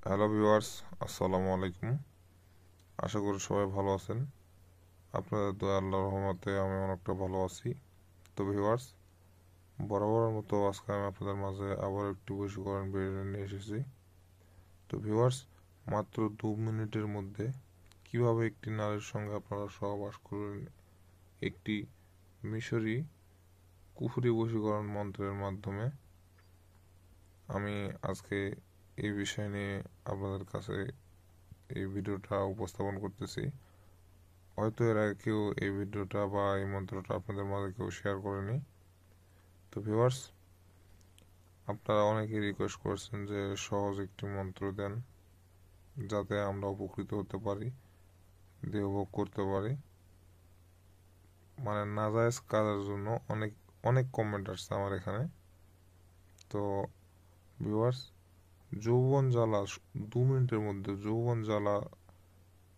Hello viewers, আসসালামু আলাইকুম। আশা করি সবাই ভালো আছেন। আপনাদের দোয়া আল্লাহর রহমতে আমি অনেকটা ভালো আছি। তো ভিউয়ার্স, বরাবরের মতো আজকে আমি আপনাদের মাঝে আবার একটি বশীকরণ ভিডিও নিয়ে এসেছি। তো ভিউয়ার্স, মাত্র 2 মিনিটের মধ্যে কিভাবে একটি নারীর সঙ্গে আপনারা সহবাস করবেন একটি মিশরি কুফরি বশীকরণ মন্ত্রের মাধ্যমে, আমি আজকে এই বিষয় নিয়ে আপনাদের কাছে এই ভিডিওটা উপস্থাপন করতেছি। হয়তো এর আগে কেউ এই ভিডিওটা বা এই মন্ত্রটা আপনাদের মাঝে কেউ শেয়ার করেনি। তো ভিউয়ার্স, আপনারা অনেকেই রিকোয়েস্ট করছেন যে সহজ একটি মন্ত্র দেন যাতে আমরা উপকৃত হতে পারি, দেহভোগ করতে পারি। মানে নাজায়েজ কাজের জন্য অনেক অনেক কমেন্ট আসছে আমার এখানে। তো ভিউয়ার্স, যৌবন জ্বালা 2 মিনিটের মধ্যে যৌবন জ্বালা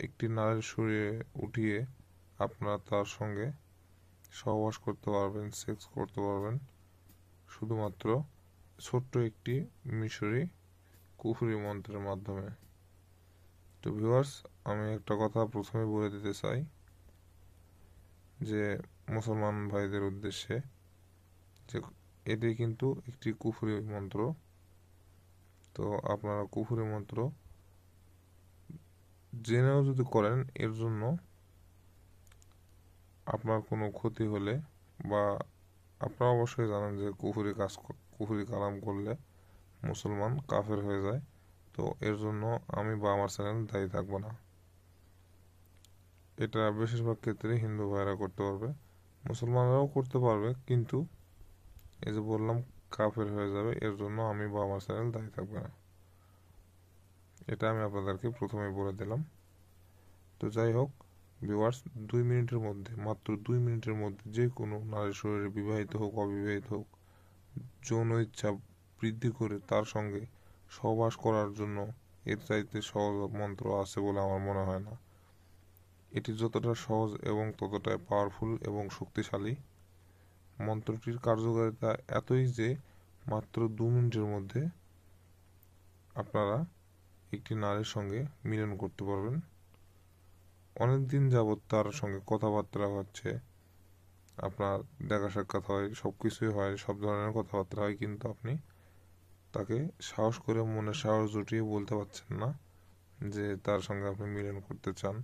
একটি নারীর শরীরে উঠিয়ে আপনারা তার সঙ্গে সহবাস করতে পারবেন, সেক্স করতে পারবেন শুধুমাত্র ছোট্ট একটি মিশরি কুফরি মন্ত্রের মাধ্যমে। তো ভিউয়ার্স, আমি একটা কথা প্রথমে বলে দিতে চাই যে মুসলমান ভাইদের উদ্দেশ্যে, যে এটি কিন্তু একটি কুফরি মন্ত্র। তো আপনারা কুফরি মন্ত্র জেনেও যদি করেন, এর জন্য আপনার কোনো ক্ষতি হলে বা আপনারা অবশ্যই জানেন যে কুফরি কালাম করলে মুসলমান কাফের হয়ে যায়। তো এর জন্য আমি বা আমার চ্যানেল দায়ী থাকবো না। এটা বেশিরভাগ ক্ষেত্রে হিন্দু ভাইরা করতে পারবে, মুসলমানরাও করতে পারবে, কিন্তু এই যে বললাম কাফের হয়ে যাবে, এর জন্য আমি বা আমার চ্যানেল দায়ী থাকবে না। এটা আমি আপনাদেরকে প্রথমেই বলে দিলাম। তো যাই হোক ভিউয়ার্স, 2 মিনিটের মধ্যে, মাত্র 2 মিনিটের মধ্যে যে কোনো নারীর শরীরে, বিবাহিত হোক অবিবাহিত হোক, যৌন ইচ্ছা বৃদ্ধি করে তার সঙ্গে সহবাস করার জন্য এর চাইতে সহজ মন্ত্র আছে বলে আমার মনে হয় না। এটি যতটা সহজ এবং ততটাই পাওয়ারফুল এবং শক্তিশালী। মন্ত্রটির কার্যকারিতা এতই যে মাত্র 2 মিনিটের মধ্যে আপনারা একটি নারীর সঙ্গে মিলন করতে পারবেন। অনেক দিন যাবৎ তার সঙ্গে কথাবার্তা হচ্ছে, আপনার দেখা সাক্ষাৎ হয়, সব কিছুই হয়, সব ধরনের কথাবার্তা হয়, কিন্তু আপনি তাকে সাহস করে, মনে সাহস জুটিয়ে বলতে পারছেন না যে তার সঙ্গে আপনি মিলন করতে চান।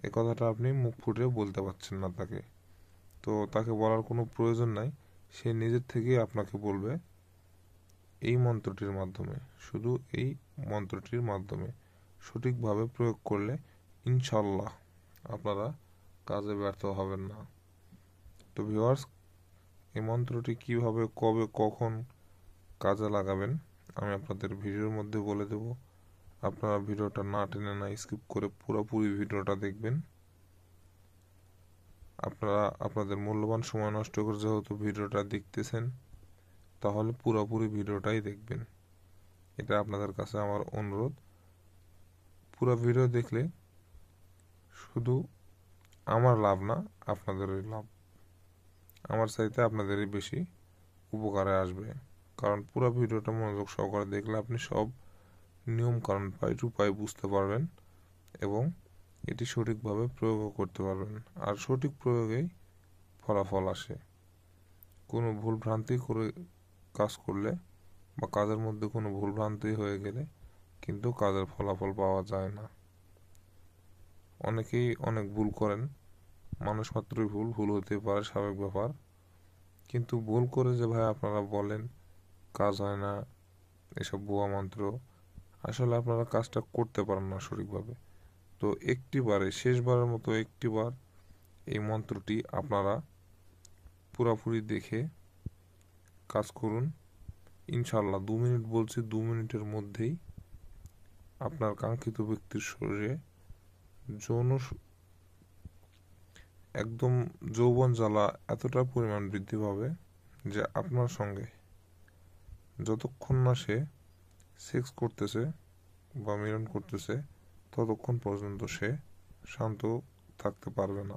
এ কথাটা আপনি মুখ ফুটে বলতে পারছেন না তাকে। তো তাকে বলার কোনো প্রয়োজন নাই, সে নিজের থেকেই আপনাকে বলবে এই মন্ত্রটির মাধ্যমে। শুধু এই মন্ত্রটির মাধ্যমে সঠিকভাবে প্রয়োগ করলে ইনশাল্লাহ আপনারা কাজে ব্যর্থ হবেন না। তো ভিউয়ার্স, এই মন্ত্রটি কিভাবে, কবে, কখন কাজে লাগাবেন আমি আপনাদের ভিডিওর মধ্যে বলে দেব। আপনারা ভিডিওটা না টেনে, না স্কিপ করে পুরোপুরি ভিডিওটা দেখবেন। আপনারা আপনাদের মূল্যবান সময় নষ্ট করে যেহেতু ভিডিওটা দেখতেছেন, তাহলে পুরোপুরি ভিডিওটাই দেখবেন। এটা আপনাদের কাছে আমার অনুরোধ। পুরো ভিডিও দেখলে শুধু আমার লাভ না, আপনাদেরই লাভ। আমার চাইতে আপনাদেরই বেশি উপকারে আসবে, কারণ পুরো ভিডিওটা মনোযোগ সহকারে দেখলে আপনি সব নিয়ম কানুন পাই টু পাই বুঝতে পারবেন এবং এটি সঠিকভাবে প্রয়োগও করতে পারবেন। আর সঠিক প্রয়োগেই ফলাফল আসে। কোনো ভুল ভ্রান্তি করে কাজ করলে বা কাজের মধ্যে কোনো ভুল ভ্রান্তি হয়ে গেলে কিন্তু কাজের ফলাফল পাওয়া যায় না। অনেকেই অনেক ভুল করেন, মানুষ মাত্রই ভুল, ভুল হতে পারে, স্বাভাবিক ব্যাপার। কিন্তু ভুল করে যে ভাই আপনারা বলেন কাজ হয় না, এসব ভুয়া মন্ত্র, আসলে আপনারা কাজটা করতে পারেন না সঠিকভাবে। তো একটিবারে, শেষবারের মতো একটিবার এই মন্ত্রটি আপনারা পুরোপুরি দেখে কাজ করুন। ইনশাল্লাহ 2 মিনিট বলছি, 2 মিনিটের মধ্যেই আপনার কাঙ্ক্ষিত ব্যক্তির শরীরে যৌন একদম যৌবন জ্বালা এতটা পরিমাণ বৃদ্ধি পাবে যে আপনার সঙ্গে যতক্ষণ না সে সেক্স করতেছে বা মিলন করতেছে ততক্ষণ পর্যন্ত সে শান্ত থাকতে পারবে না,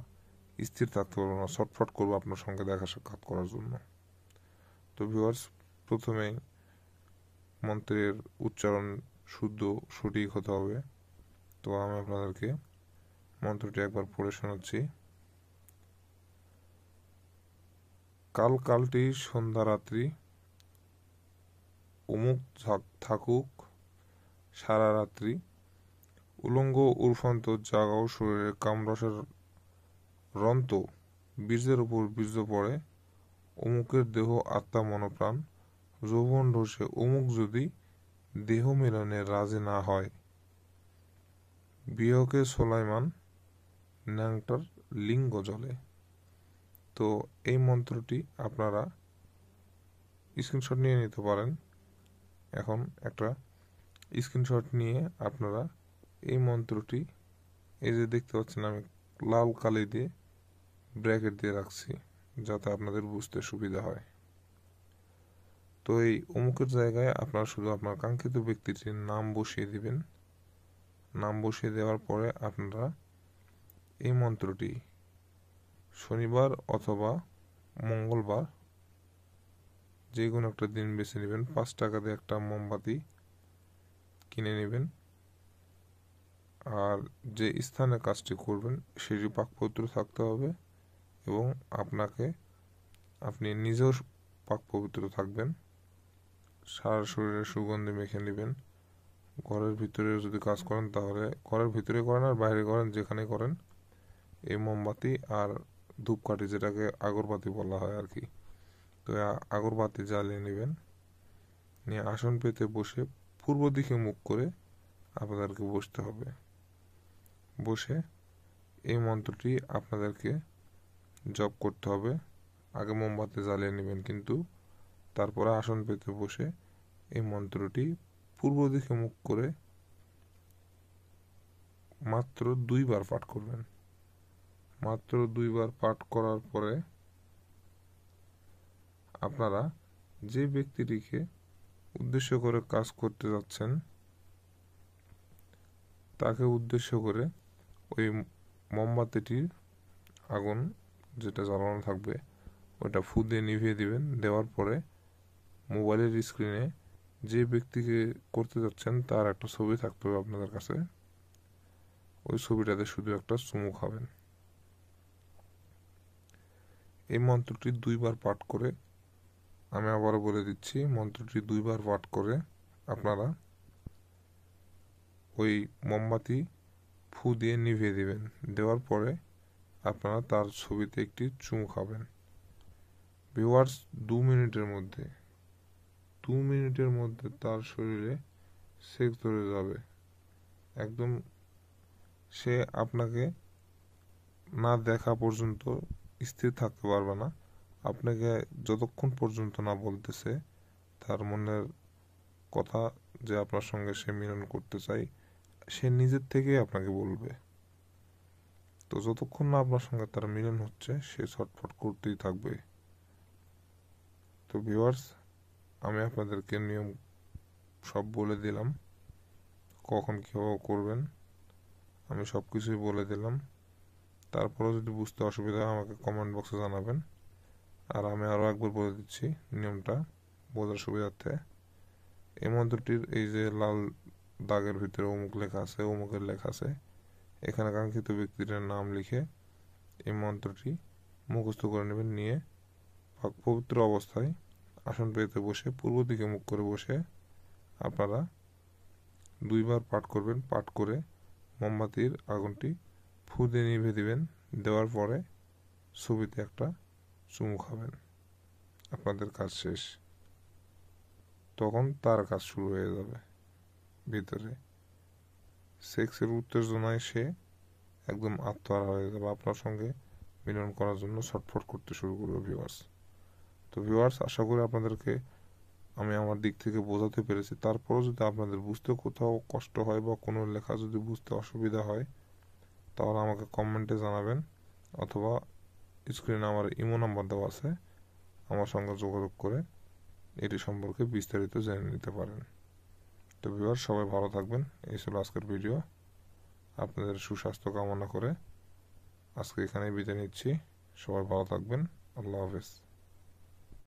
স্থির থাকতে পারবে না, ছটফট করবে আপনার সঙ্গে দেখা সাক্ষাৎ করার জন্য। তো ভিউয়ার্স, প্রথমেই মন্ত্রের উচ্চারণ শুদ্ধ সঠিক হতে হবে। তো আমি আপনাদেরকে মন্ত্রটি একবার পড়ে শোনাচ্ছি। কাল কালটি সন্ধ্যা রাত্রি, অমুক থাকুক সারা রাত্রি, উলঙ্গ উর্ফান্ত জাগাও শরীরে কামরসের রন্ত, বীর্যের উপর বীর্য পড়ে, অমুকের দেহ আত্মা মনপ্রাণ, যৌবন রসে অমুক যদি দেহ মিলনে রাজি না হয়, বিহকে সোলাইমান ন্যাংটার লিঙ্গ জলে। তো এই মন্ত্রটি আপনারা স্ক্রিনশট নিয়ে নিতে পারেন। এখন একটা স্ক্রিনশট নিয়ে আপনারা এই মন্ত্রটি, এই যে দেখতে পাচ্ছেন আমি লাল কালি দিয়ে ব্র্যাকেট দিয়ে রাখছি যাতে আপনাদের বুঝতে সুবিধা হয়। তো এই অমুকের জায়গায় আপনারা শুধু আপনার কাঙ্ক্ষিত ব্যক্তিটির নাম বসিয়ে দিবেন। নাম বসিয়ে দেওয়ার পরে আপনারা এই মন্ত্রটি শনিবার অথবা মঙ্গলবার যে কোনো একটা দিন বেছে নেবেন। 5 টাকা দিয়ে একটা মোমবাতি কিনে নেবেন। আর যে স্থানে কাজটি করবেন সেটি পাকপবিত্র থাকতে হবে এবং আপনি নিজেও পাকপবিত্র থাকবেন। সারা শরীরে সুগন্ধি মেখে নেবেন। ঘরের ভিতরে যদি কাজ করেন তাহলে ঘরের ভিতরে করেন আর বাইরে করেন, যেখানে করেন এই মোমবাতি আর ধূপকাঠি, যেটাকে আগরবাতি বলা হয় আর কি, তো আগরবাতি জ্বালিয়ে নেবেন। নিয়ে আসন পেতে বসে পূর্ব দিকে মুখ করে আপনাদেরকে বসতে হবে। বসে এই মন্ত্রটি আপনাদেরকে জপ করতে হবে। আগে মোমবাতি জ্বালিয়ে নেবেন, কিন্তু তারপরে আসন পেতে বসে এই মন্ত্রটি পূর্ব দিকে মুখ করে মাত্র 2 বার পাঠ করবেন। মাত্র 2 বার পাঠ করার পরে আপনারা যে ব্যক্তিটিকে উদ্দেশ্য করে কাজ করতে যাচ্ছেন তাকে উদ্দেশ্য করে ওই মোমবাতিটির আগুন যেটা জ্বালানো থাকবে ওটা ফু দিয়ে নিভিয়ে দিবেন। দেওয়ার পরে মোবাইলের স্ক্রিনে যে ব্যক্তিকে করতে যাচ্ছেন তার একটা ছবি থাকতে হবে আপনাদের কাছে। ওই ছবিটাতে শুধু একটা চুমু খাবেন। এই মন্ত্রটি 2 বার পাঠ করে, আমি আবারও বলে দিচ্ছি, মন্ত্রটি 2 বার পাঠ করে আপনারা ওই মোমবাতি ফু দিয়ে নিভিয়ে দিবেন। দেওয়ার পরে আপনারা তার ছবিতে একটি চুমু খাবেন। ভিউয়ার্স, 2 মিনিটের মধ্যে তার শরীরে সেক্স ধরে যাবে। একদম সে আপনাকে না দেখা পর্যন্ত স্থির থাকতে পারবে না। আপনাকে যতক্ষণ পর্যন্ত না বলতেছে তার মনের কথা যে আপনার সঙ্গে সে মিলন করতে চায়, সে নিজের থেকেই আপনাকে বলবে। তো যতক্ষণ না আপনার সঙ্গে তার মিলন হচ্ছে সে ছটফট করতেই থাকবে। তো ভিউয়ার্স, আমি আপনাদেরকে নিয়ম সব বলে দিলাম, কখন কীভাবে করবেন আমি সব কিছুই বলে দিলাম। তারপরেও যদি বুঝতে অসুবিধা হয় আমাকে কমেন্ট বক্সে জানাবেন। আর আমি আরও একবার বলে দিচ্ছি নিয়মটা বোঝার সুবিধার্থে। এই মন্ত্রটির এই যে লাল দাগের ভিতরে অমুক লেখা আছে, অমুকের লেখা আছে, এখানে কাঙ্ক্ষিত ব্যক্তিটার নাম লিখে এই মন্ত্রটি মুখস্থ করে নেবেন। নিয়ে পবিত্র অবস্থায় আসন পেতে বসে পূর্ব দিকে মুখ করে বসে আপনারা 2 বার পাঠ করবেন। পাঠ করে মোমবাতির আগুনটি ফু দিয়ে নিভে দিবেন। দেওয়ার পরে ছবিতে একটা চুমু খাবেন। আপনাদের কাজ শেষ। তখন তার কাজ শুরু হয়ে যাবে। ভিতরে সেক্সের উত্তেজনায় সে একদম আত্মহারা হয়ে যাবে, আপনার সঙ্গে মিলন করার জন্য ছটফট করতে শুরু করবে। ভিউয়ার্স, তো ভিউয়ার্স, আশা করি আপনাদেরকে আমি আমার দিক থেকে বোঝাতে পেরেছি। তারপরও যদি আপনাদের বুঝতে কোথাও কষ্ট হয় বা কোনো লেখা যদি বুঝতে অসুবিধা হয় তাহলে আমাকে কমেন্টে জানাবেন, অথবা স্ক্রিনে আমার ইমো নাম্বার দেওয়া আছে, আমার সঙ্গে যোগাযোগ করে এটি সম্পর্কে বিস্তারিত জেনে নিতে পারেন। তো ভিউয়ার্স, সবাই ভালো থাকবেন। এই ছিল আজকের ভিডিও। আপনাদের সুস্বাস্থ্য কামনা করে আজকে এখানেই বিদায় নিচ্ছি। সবাই ভালো থাকবেন। আল্লাহ হাফেজ।